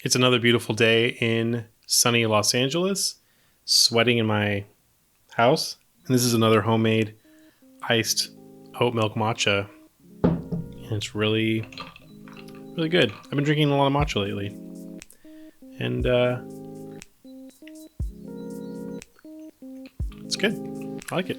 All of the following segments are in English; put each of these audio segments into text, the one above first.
It's another beautiful day in sunny Los Angeles, sweating in my house. And this is another homemade iced oat milk matcha. And it's really, really good. I've been drinking a lot of matcha lately. And it's good. I like it.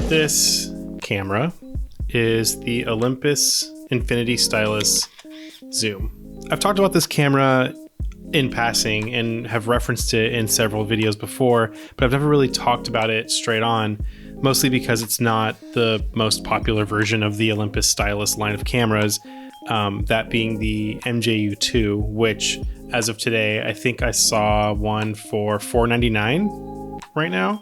This camera is the Olympus Infinity Stylus Zoom. I've talked about this camera in passing and have referenced it in several videos before, but I've never really talked about it straight on, mostly because it's not the most popular version of the Olympus Stylus line of cameras, that being the MJU2, which as of today, I think I saw one for $499 right now,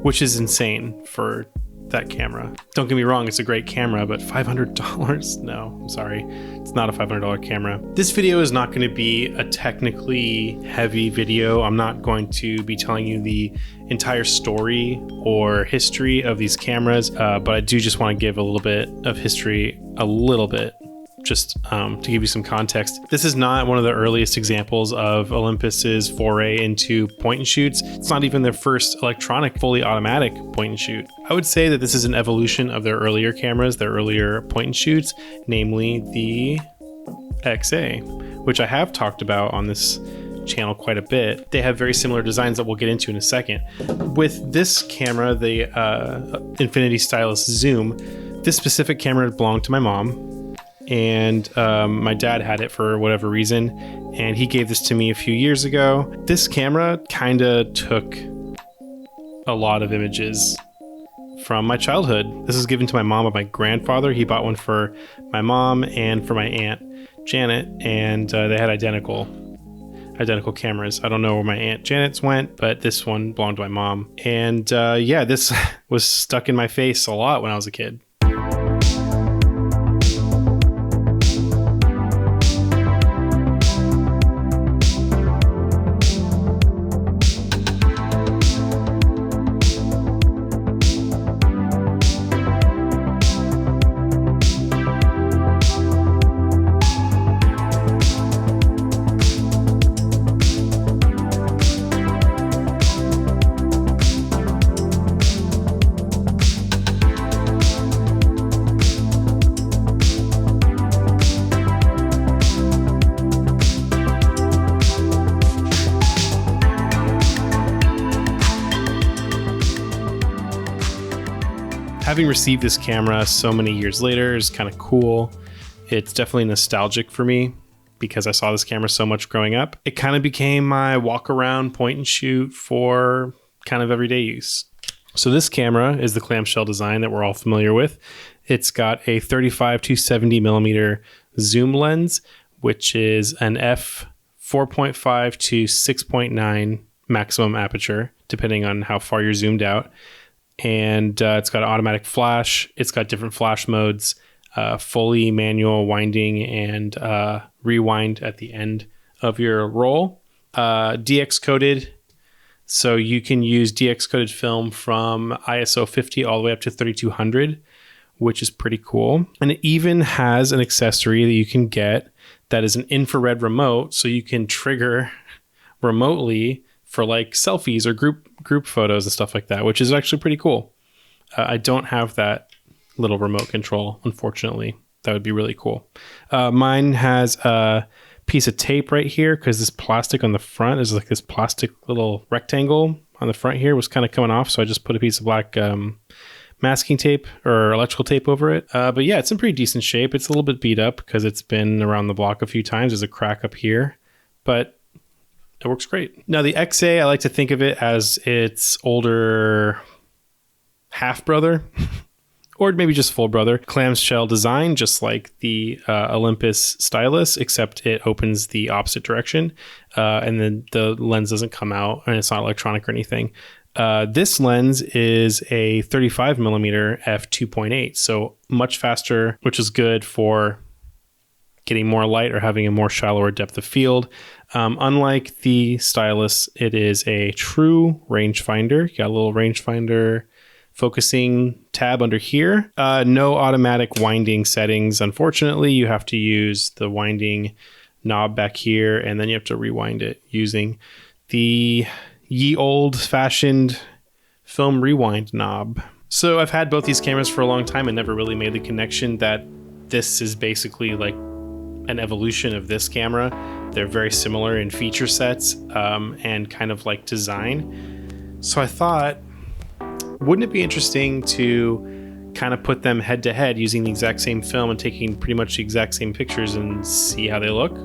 which is insane for that camera. Don't get me wrong, it's a great camera, but $500? No, I'm sorry. It's not a $500 camera. This video is not going to be a technically heavy video. I'm not going to be telling you the entire story or history of these cameras, but I do just want to give a little bit of history, just to give you some context. This is not one of the earliest examples of Olympus's foray into point and shoots. It's not even their first electronic, fully automatic point and shoot. I would say that this is an evolution of their earlier cameras, their earlier point and shoots, namely the XA, which I have talked about on this channel quite a bit. They have very similar designs that we'll get into in a second. With this camera, the Infinity Stylus Zoom, this specific camera belonged to my mom. And my dad had it for whatever reason, and he gave this to me a few years ago. This camera kind of took a lot of images from my childhood. This was given to my mom by my grandfather. He bought one for my mom and for my aunt Janet, and they had identical cameras. I don't know where my aunt Janet's went, but this one belonged to my mom. And yeah, this was stuck in my face a lot when I was a kid. Having received this camera so many years later is kind of cool. It's definitely nostalgic for me because I saw this camera so much growing up. It kind of became my walk around point and shoot for kind of everyday use. So this camera is the clamshell design that we're all familiar with. It's got a 35 to 70 millimeter zoom lens, which is an f/4.5 to 6.9 maximum aperture, depending on how far you're zoomed out. And it's got an automatic flash. It's got different flash modes, fully manual winding and rewind at the end of your roll. DX coded, so you can use DX coded film from ISO 50 all the way up to 3200, which is pretty cool. And it even has an accessory that you can get that is an infrared remote, so you can trigger remotely for like selfies or group photos and stuff like that, which is actually pretty cool. I don't have that little remote control, unfortunately. That would be really cool. Mine has a piece of tape right here because this plastic on the front is like this plastic little rectangle on the front here was kind of coming off. So I just put a piece of black masking tape or electrical tape over it. But yeah, it's in pretty decent shape. It's a little bit beat up because it's been around the block a few times. There's a crack up here, but it works great. Now the XA, I like to think of it as its older half brother or maybe just full brother. Clamshell design, just like the Olympus Stylus, except it opens the opposite direction. And then the lens doesn't come out and it's not electronic or anything. This lens is a 35 millimeter f/2.8. So much faster, which is good for getting more light or having a more shallower depth of field. Unlike the Stylus, it is a true rangefinder. You got a little rangefinder focusing tab under here. No automatic winding settings. Unfortunately, you have to use the winding knob back here, and then you have to rewind it using the ye old fashioned film rewind knob. So I've had both these cameras for a long time and never really made the connection that this is basically like an evolution of this camera. They're very similar in feature sets and kind of like design. So I thought, wouldn't it be interesting to kind of put them head to head using the exact same film and taking pretty much the exact same pictures and see how they look?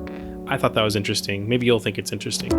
I thought that was interesting. Maybe you'll think it's interesting.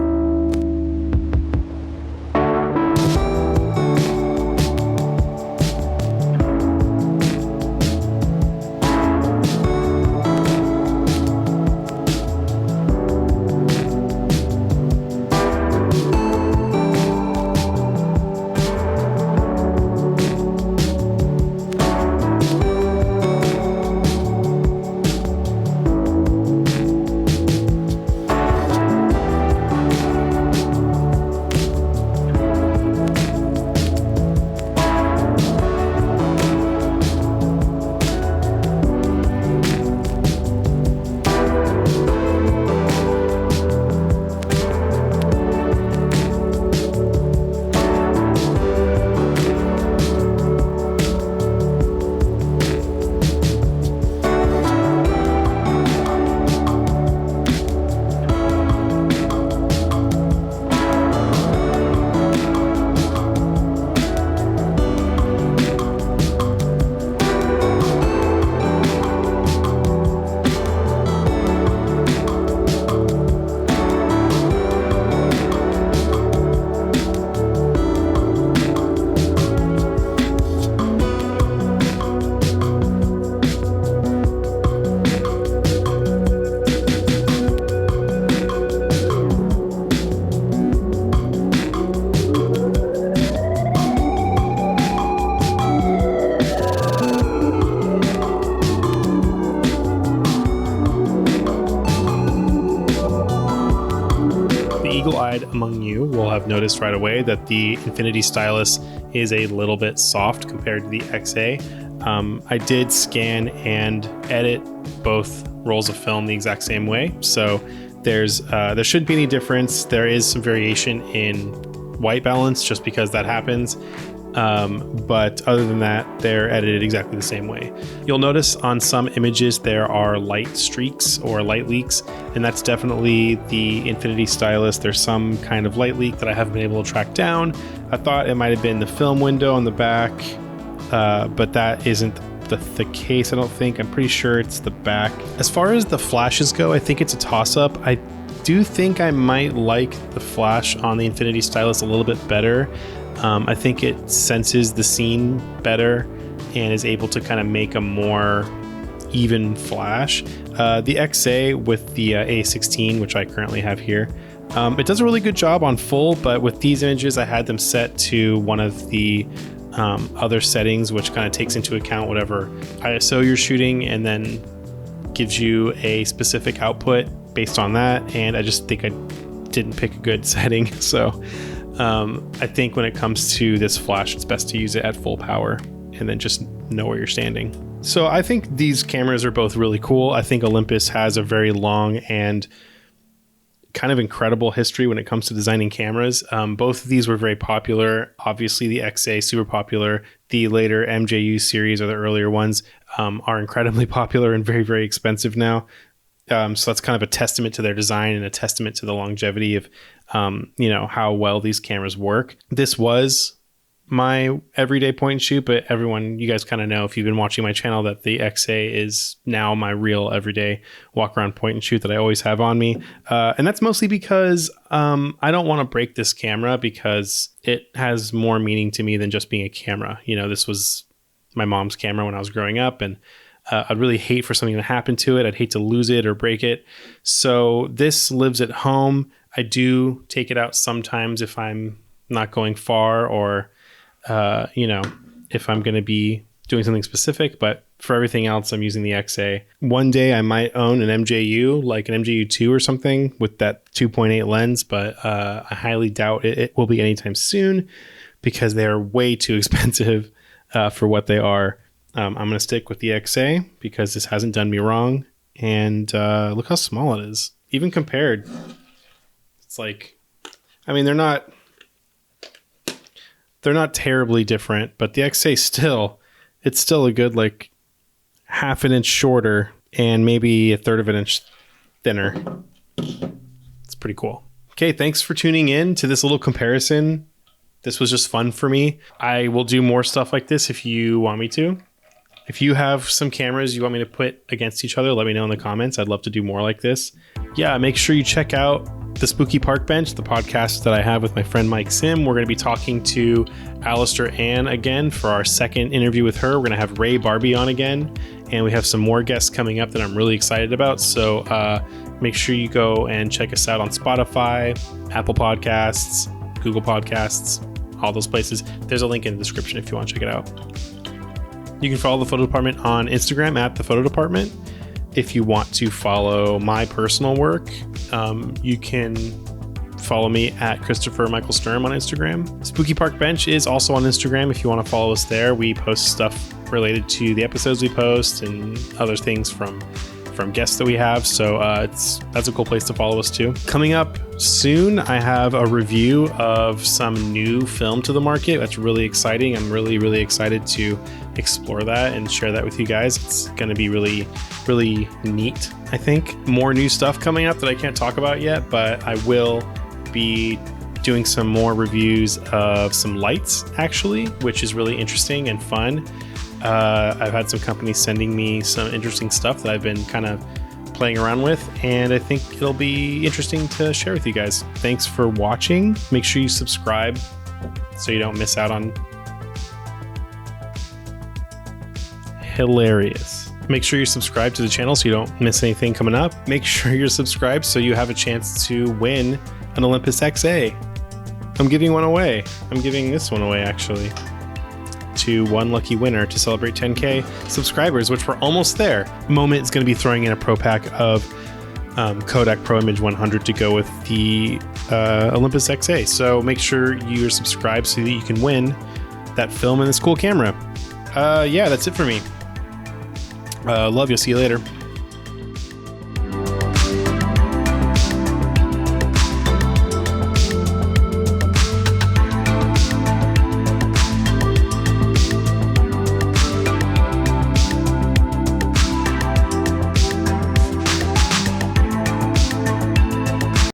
Eagle-eyed among you will have noticed right away that the Infinity Stylus is a little bit soft compared to the XA. I did scan and edit both rolls of film the exact same way, so there shouldn't be any difference. There is some variation in white balance just because that happens. But other than that, they're edited exactly the same way. You'll notice on some images there are light streaks or light leaks, and that's definitely the Infinity Stylus. There's some kind of light leak that I haven't been able to track down. I thought it might have been the film window on the back, but that isn't the case, I don't think. I'm pretty sure it's the back. As far as the flashes go, I think it's a toss-up. I do think I might like the flash on the Infinity Stylus a little bit better. I think it senses the scene better and is able to kind of make a more even flash. The XA with the A16, which I currently have here, it does a really good job on full, but with these images I had them set to one of the other settings, which kind of takes into account whatever ISO you're shooting and then gives you a specific output based on that, and I just think I didn't pick a good setting. So I think when it comes to this flash, it's best to use it at full power and then just know where you're standing. So I think these cameras are both really cool. I think Olympus has a very long and kind of incredible history when it comes to designing cameras. Both of these were very popular. Obviously the XA, super popular. The later MJU series, or the earlier ones, are incredibly popular and very, very expensive now. So that's kind of a testament to their design and a testament to the longevity of, how well these cameras work. This was my everyday point and shoot, but you guys kind of know if you've been watching my channel that the XA is now my real everyday walk around point and shoot that I always have on me. And that's mostly because I don't want to break this camera because it has more meaning to me than just being a camera. This was my mom's camera when I was growing up, and I'd really hate for something to happen to it. I'd hate to lose it or break it. So this lives at home. I do take it out sometimes if I'm not going far or, if I'm going to be doing something specific. But for everything else, I'm using the XA. One day I might own an MJU, like an MJU2 or something with that 2.8 lens, but I highly doubt it will be anytime soon because they're way too expensive for what they are. I'm going to stick with the XA because this hasn't done me wrong. And look how small it is. even compared, it's like, I mean, they're not terribly different, but the XA it's still a good like half an inch shorter and maybe a third of an inch thinner. It's pretty cool. Okay, thanks for tuning in to this little comparison. This was just fun for me. I will do more stuff like this if you want me to. If you have some cameras you want me to put against each other, let me know in the comments. I'd love to do more like this. Yeah, make sure you check out the Spooky Park Bench, the podcast that I have with my friend Mike Sim. We're going to be talking to Alistair Ann again for our second interview with her. We're going to have Ray Barbie on again, and we have some more guests coming up that I'm really excited about. So make sure you go and check us out on Spotify, Apple Podcasts, Google Podcasts, all those places. There's a link in the description if you want to check it out. You can follow the Photo Department on Instagram at the Photo Department. If you want to follow my personal work, you can follow me at Christopher Michael Sturm on Instagram. Spooky Park Bench is also on Instagram if you want to follow us there. We post stuff related to the episodes we post and other things from guests that we have. So that's a cool place to follow us too. Coming up soon, I have a review of some new film to the market. That's really exciting. I'm really, really excited to explore that and share that with you guys. It's going to be really, really neat, I think. More new stuff coming up that I can't talk about yet, but I will be doing some more reviews of some lights, actually, which is really interesting and fun. I've had some companies sending me some interesting stuff that I've been kind of playing around with, and I think it'll be interesting to share with you guys. Thanks for watching. Make sure you subscribe so you don't miss out on hilarious. Make sure you're subscribed to the channel so you don't miss anything coming up. Make sure you're subscribed so you have a chance to win an Olympus XA. I'm giving one away. I'm giving this one away, actually, to one lucky winner to celebrate 10K subscribers, which we're almost there. Moment is going to be throwing in a pro pack of Kodak Pro Image 100 to go with the Olympus XA. So make sure you're subscribed so that you can win that film and this cool camera. Yeah, that's it for me. Love you. See you later.